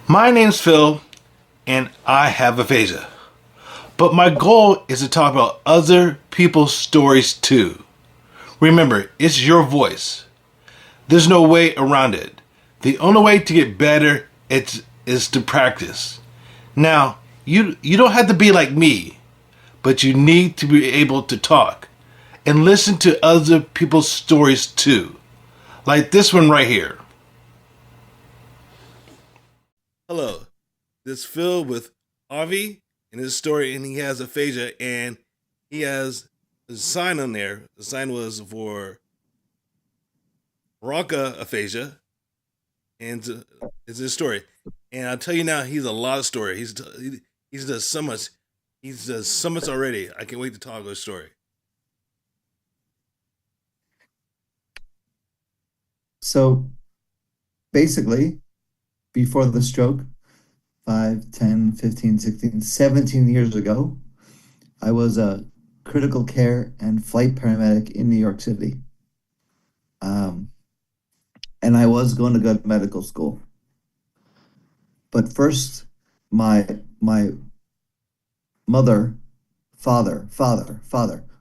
My name's Phil, and I have aphasia. But my goal is to talk about other people's stories too. Remember, it's your voice. There's no way around it. The only way to get better is to practice. Now, you don't have to be like me, but you need to be able to talk and listen to other people's stories too. Like this one right here. Hello, this is Phil with Avi in his story, and he has aphasia, and he has a sign on there. The sign was for broncha aphasia, and it's his story. And I'll tell you now, he's a lot of story. He's does so much. He's does so much already. I can't wait to talk about his story. So basically, before the stroke, 5, 10, 15, 16, 17 years ago, I was a critical care and flight paramedic in New York City. Um, and I was going to go to medical school. But first, my mother, father,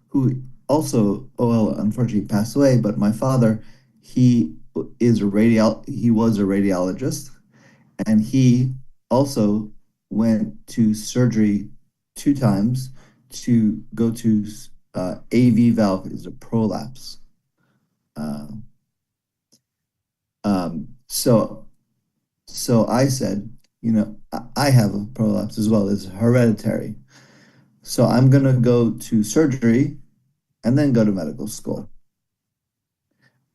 who also, well, unfortunately passed away, but my father, he he was a radiologist, and he also went to surgery 2 times to go to AV valve is a prolapse. Uh, so I said, I have a prolapse as well. It's hereditary. So I'm gonna go to surgery and then go to medical school.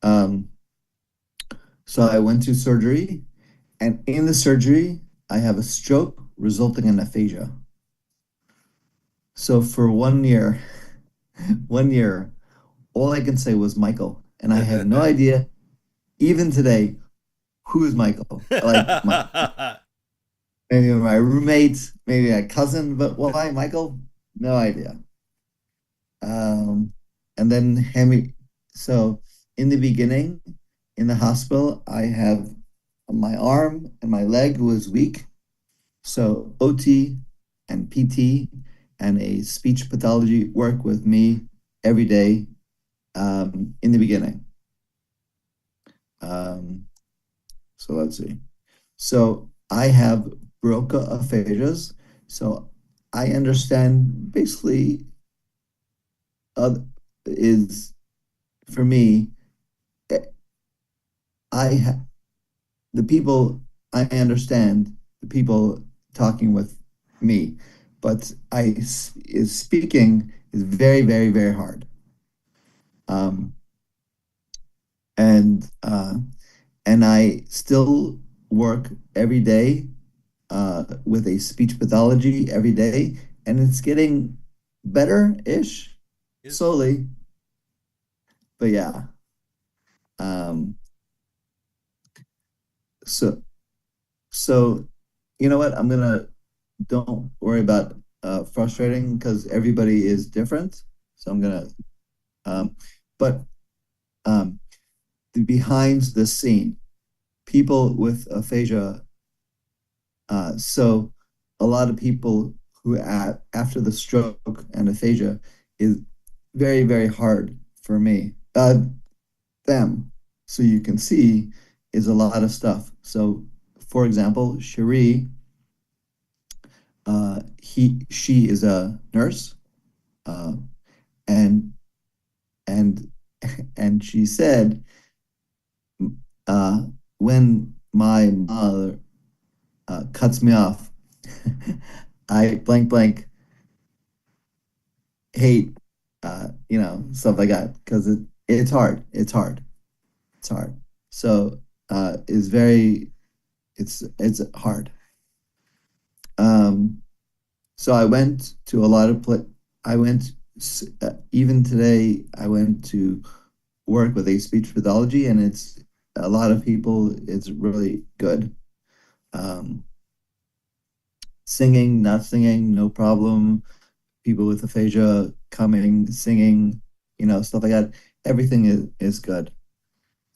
Um, so I went to surgery, and in the surgery, I have a stroke resulting in aphasia. So for 1 year, 1 year, all I can say was Michael, and I had no idea, even today, who is Michael. Like maybe my roommate, maybe a cousin, but why Michael? No idea. Um, and then Hemi. So in the beginning, in the hospital, I have my arm and my leg was weak. So OT and PT and a speech pathology work with me every day in the beginning. Um, so let's see. So I have broca aphasias. So I understand basically uh, is for me, eh, I ha the people I understand the people talking with me, but is speaking is very, very, very hard. Um, and I still work every day with a speech pathology every day, and it's getting better-ish It's slowly. But yeah, um, so so you know what? I'm gonna don't worry about frustrating because everybody is different. So I'm gonna um, but um, the behind the scene, people with aphasia. So a lot of people who after the stroke and aphasia is very, very hard for me. Them. So you can see is a lot of stuff. So for example, Cherie, she is a nurse, uh, and and and she said, uh, when my mother cuts me off, I blank blank hate, stuff like that because it's hard. It's hard. So it's very it's hard. Um, so I went to a lot of pla I went even today. I went to work with a speech pathology, and it's a lot of people. It's really good. Um, Singing, not singing, no problem. People with aphasia coming, singing, stuff like that. Everything is good.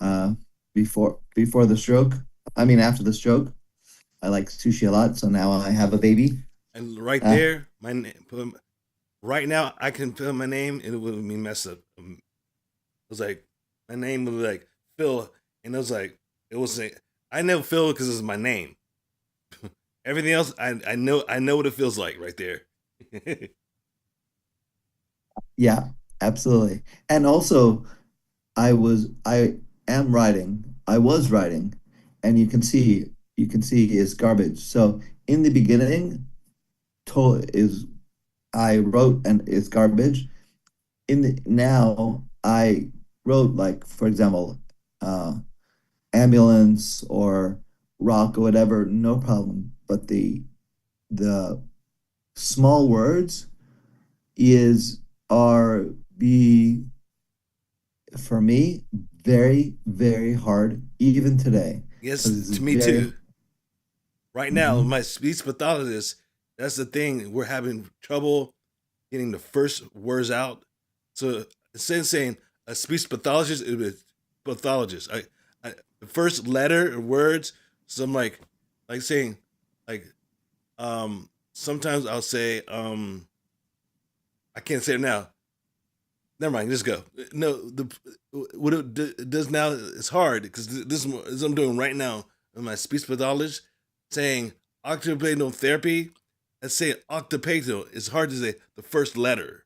Uh, before the stroke, I mean after the stroke, I like sushi a lot, so now I have a baby. And right Uh, there, my name. Right now, I can fill my name, and it would be messed up. It was like my name was like Phil, and it was like I know Phil because it's my name. Everything else, I know what it feels like right there. yeah, absolutely. And also, I am writing. I was writing, and you can see it's garbage. So in the beginning, to is I wrote and it's garbage. In the now I wrote like for example, uh, ambulance or rock or whatever, no problem. But the small words is are be for me very very hard even today Yes, because it's to me very. too. Right now, Mhm. my speech pathologist, that's the thing. We're having trouble getting the first words out. So instead of saying a speech pathologist, it was pathologist. The first letter or words. So I'm like saying, like, sometimes I'll say, I can't say it now. Never mind, just go. No, what it does now is hard because this is what I'm doing right now with my speech pathologist saying occupational therapy. Let's say occupational. It's hard to say the first letter.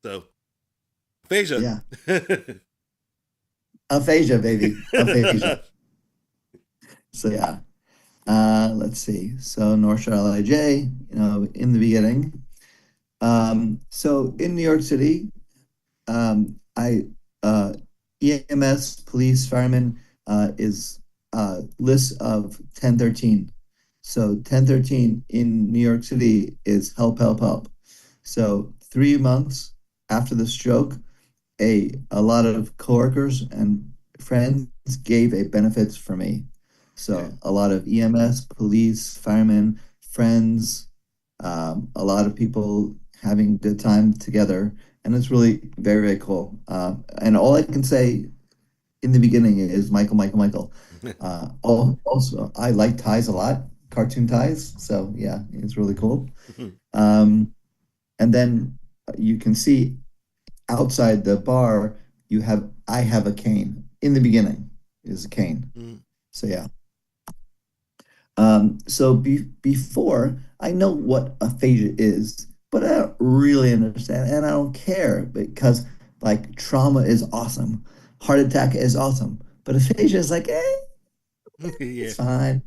So aphasia. Yeah, aphasia, baby, aphasia. So yeah. Let's see. So North Shore Lij, in the beginning. So in New York City, I EMS, police, firemen is list of 1013. So 1013 in New York City is help, help, help. So 3 months after the stroke, a lot of coworkers and friends gave a benefits for me. Okay. So a lot of EMS, police, firemen, friends, a lot of people having good time together, and it's really very very cool. And all I can say in the beginning is Michael, Michael, Michael. Also, I like ties a lot, cartoon ties. So yeah, it's really cool. Um, and then you can see outside the bar, I have a cane in the beginning is a cane. So yeah. So before I know what aphasia is, but I don't really understand and I don't care because like trauma is awesome, heart attack is awesome, but aphasia is like, Yeah. it's fine.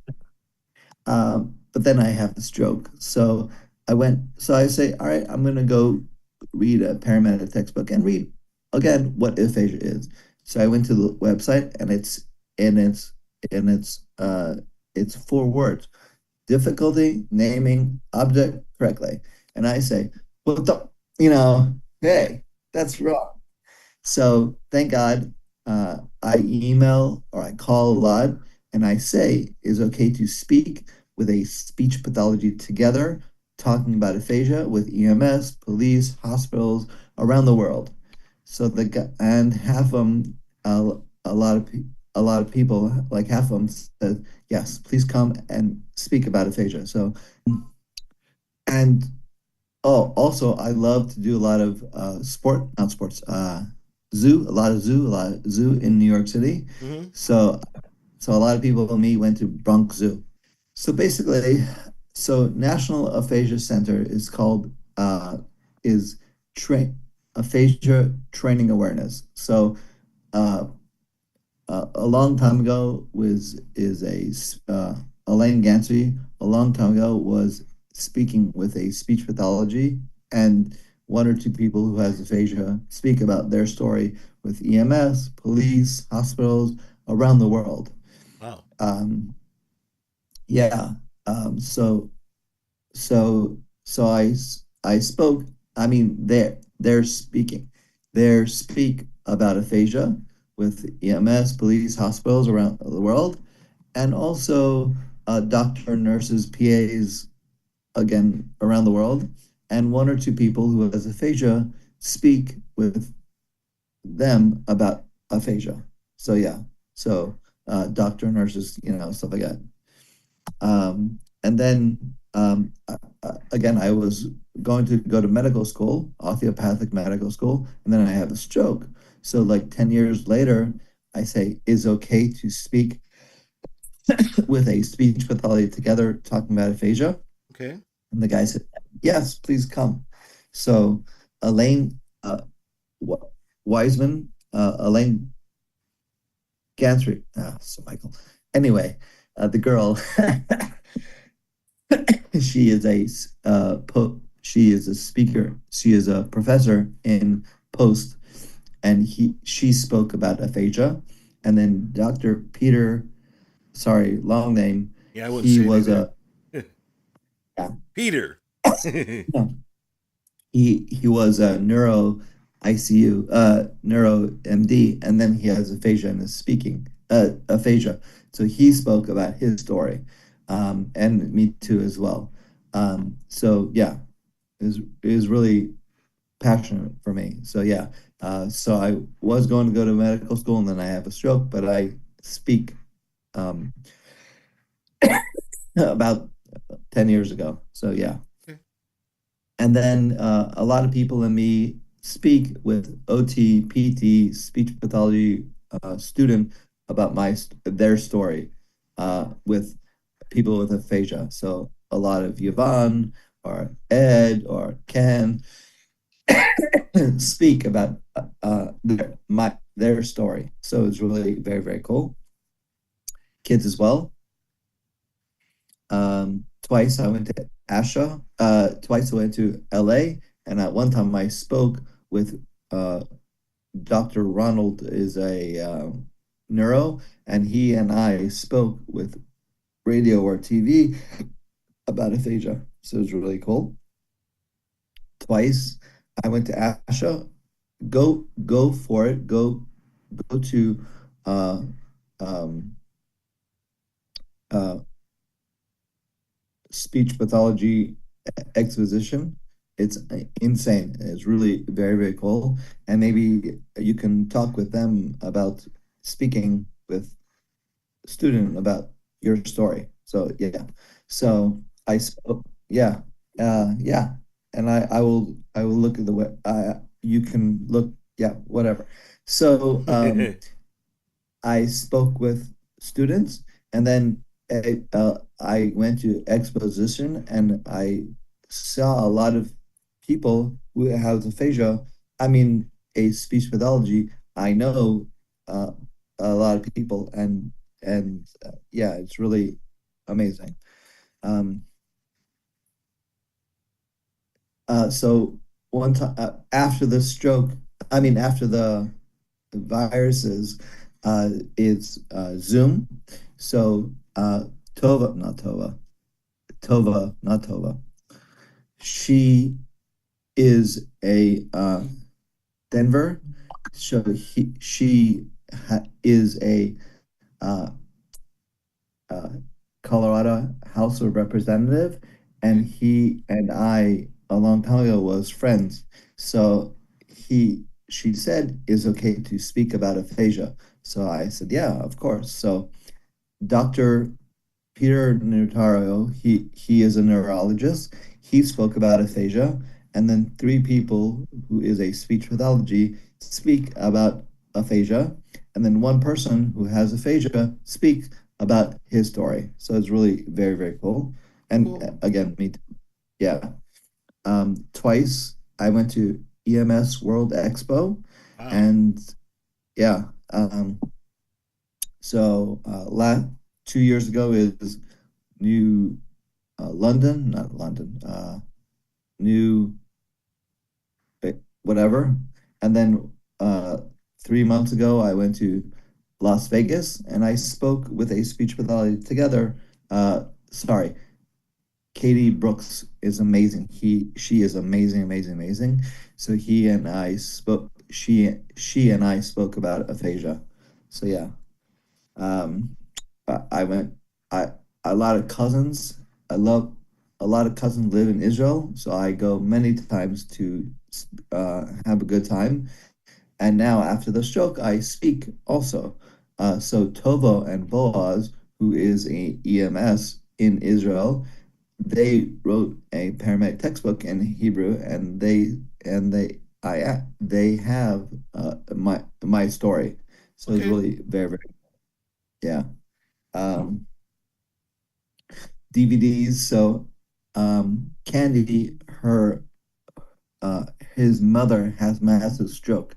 But then I have the stroke. So I say, all right, I'm gonna go read a paramedic textbook and read again what aphasia is. So I went to the website and it's and it's 4 words. Difficulty naming object correctly. And I say, what the, hey, that's wrong. So thank God, I email or I call a lot and I say, is it okay to speak with a speech pathology together, talking about aphasia with EMS, police, hospitals around the world. So and half of them, a lot of a lot of people, like half of them said, yes, please come and speak about aphasia. So, and oh, also, I love to do a lot of not sports, a lot of zoo in New York City. Hmm. So, so a lot of people and me went to Bronx Zoo. So basically, so National Aphasia Center is called is train aphasia training awareness. So, uh, a long time ago was is Elaine Gansey a long time ago was speaking with a speech pathology and 1 or 2 people who has aphasia speak about their story with EMS, police, hospitals around the world. Wow. Um, yeah. Um, so so I spoke. I mean, they speak about aphasia with EMS, police, hospitals around the world, and also doctor, nurses, PAs again around the world, and 1 or 2 people who has aphasia speak with them about aphasia. So yeah, so doctor, nurses, stuff like that. And then again, I was going to go to medical school, osteopathic medical school, and then I have a stroke. So like 10 years later, I say, is okay to speak with a speech pathology together talking about aphasia? Okay. And the guy said, yes, please come. So Elaine Wiseman, Elaine Gantry, so Michael. Anyway, the girl, she is a she is a speaker. She is a professor in post, and she spoke about aphasia. And then Dr. Peter, sorry, long name. Yeah, I wouldn't He say it was either. a yeah, Peter. no, he was a neuro ICU, neuro MD, and then he has aphasia and is speaking aphasia. So he spoke about his story, and me too as well. So yeah, it was really passionate for me. So yeah, so I was going to go to medical school, and then I have a stroke, but I speak um, about 10 years ago. So yeah. And then a lot of people and me speak with OT, PT, speech pathology student about their story with people with aphasia. So a lot of Yvonne or Ed or Ken speak about their story. So it's really very, very cool. Kids as well. Twice I went to Asha. Twice I went to LA, and at one time I spoke with Dr. Ronald is a neuro, and he and I spoke with radio or TV about aphasia. So it was really cool. Twice I went to Asha. Go for it. Go to uh, um, uh, speech pathology exposition. It's insane. It's really very, very cool. And maybe you can talk with them about speaking with a student about your story. So yeah. So I spoke, yeah. Yeah. And I will look at the web. You can look, yeah, whatever. So I spoke with students, and then I went to Exposition, and I saw a lot of people who have aphasia. I mean, a speech pathology. I know uh, a lot of people, and yeah, it's really amazing. Um, so one time after the stroke, I mean, after the viruses, it's Zoom. So Tova, not Tova, Tova, not Tova. She is a Denver. So she is a uh, uh, Colorado House of Representative, and Okay. he and I a long time ago was friends. So she said is okay to speak about aphasia. So I said, yeah, of course. So Dr. Peter Nutario, he is a neurologist. He spoke about aphasia, and then three people who is a speech pathology speak about aphasia, and then one person who has aphasia speaks about his story. So it's really very, very cool. And Cool. again, me, yeah. Twice I went to EMS World Expo, Wow. and yeah. So last 2 years ago is New London, not London, New whatever. And then 3 months ago, I went to Las Vegas, and I spoke with a speech pathology together. Sorry, Katie Brooks is amazing. She is amazing, amazing, amazing. So he and I spoke. She and I spoke about aphasia. So yeah, um, I went. I a lot of cousins. I love a lot of cousins live in Israel, so I go many times to have a good time. And now after the stroke, I speak also. So Tovo and Boaz, who is a EMS in Israel. They wrote a paramedic textbook in Hebrew, and they have my story. So it's Okay. really very, very, yeah. Um, DVDs. So Candy, her uh, his mother has massive stroke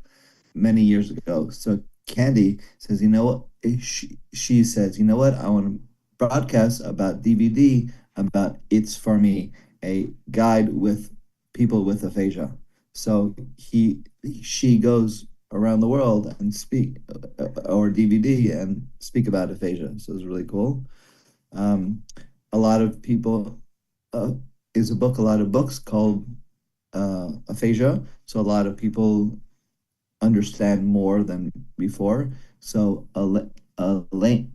many years ago. So Candy says, you know what? She says, you know what? I want to broadcast about DVD about It's For Me, a guide with people with aphasia. So she goes around the world and speak or DVD and speak about aphasia. So it's really cool. Um, a lot of people uh, is a lot of books called aphasia. So a lot of people understand more than before. So Elaine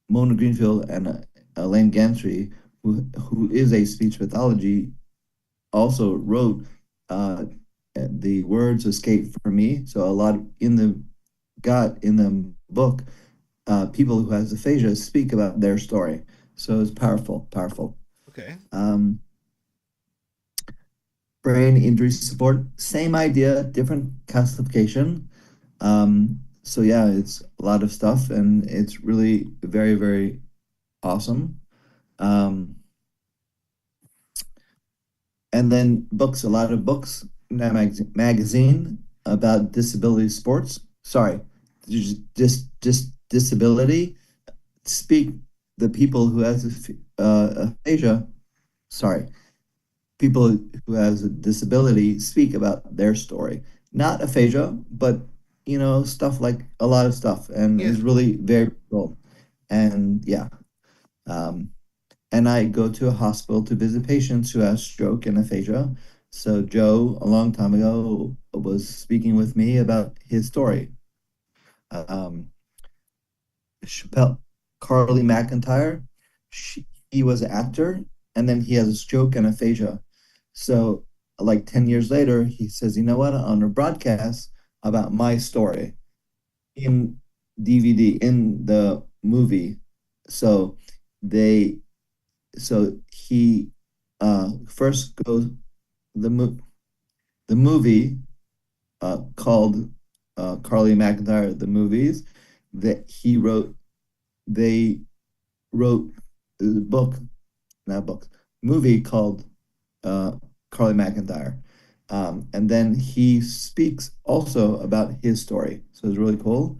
Mona Greenfield and Elaine Gantry, who is a speech pathology, also wrote uh, the words escape from me. So a lot in the book, people who has aphasia speak about their story. So it's powerful, powerful. Okay. Um, Brain injury support, same idea, different classification. So yeah, it's a lot of stuff, and it's really very, very awesome. Um, and then books, a lot of books, magazine about disability sports. Sorry, just disability. Speak the people who has aphasia. Sorry, people who has a disability speak about their story, not aphasia, but stuff like a lot of stuff, and Yeah. it's really very cool. And yeah, um, and I go to a hospital to visit patients who have stroke and aphasia. So Joe, a long time ago, was speaking with me about his story. Um, Chappelle, Carly McIntyre, he was an actor, and then he has a stroke and aphasia. So, like 10 years later, he says, you know what, on a broadcast about my story in DVD, in the movie. So, they, so he first goes, the, mo- the movie called Carly McIntyre, the movies that he wrote, they wrote a book, not book, movie called uh, Carly McIntyre. And then he speaks also about his story. So it's really cool.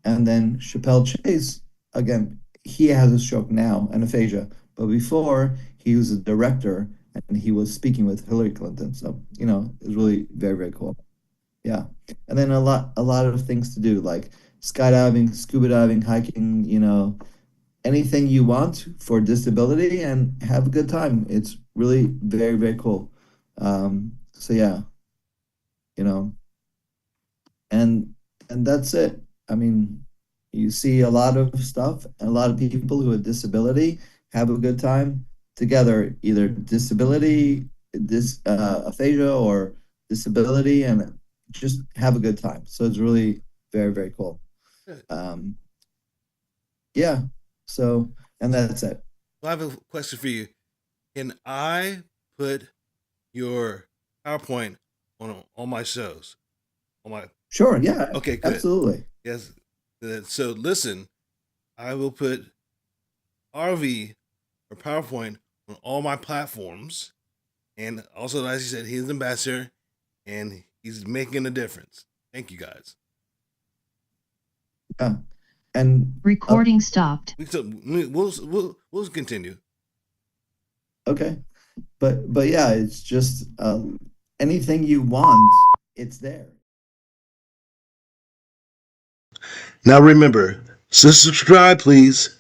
And then Chappelle Chase, again, he has a stroke now and aphasia, but before he was a director and he was speaking with Hillary Clinton. So, it's really very, very cool. Yeah. And then a lot of things to do like skydiving, scuba diving, hiking, anything you want for disability and have a good time. It's really very, very cool. So yeah, you know, and and that's it. I mean, you see a lot of stuff, and a lot of people who have disability have a good time together, either disability, aphasia, or disability, and just have a good time. So it's really very, very cool. Good. Um, yeah. So, and that's it. Well, I have a question for you. Can I put your PowerPoint on all my shows? On my Sure. Yeah. Okay, good. Absolutely. Yes. So listen, I will put RV or PowerPoint on all my platforms, and also, as you said, he's an ambassador, and he's making a difference. Thank you, guys. Yeah. And Recording stopped. We'll continue. okay. But yeah, it's just anything you want, it's there. Now remember, subscribe, please.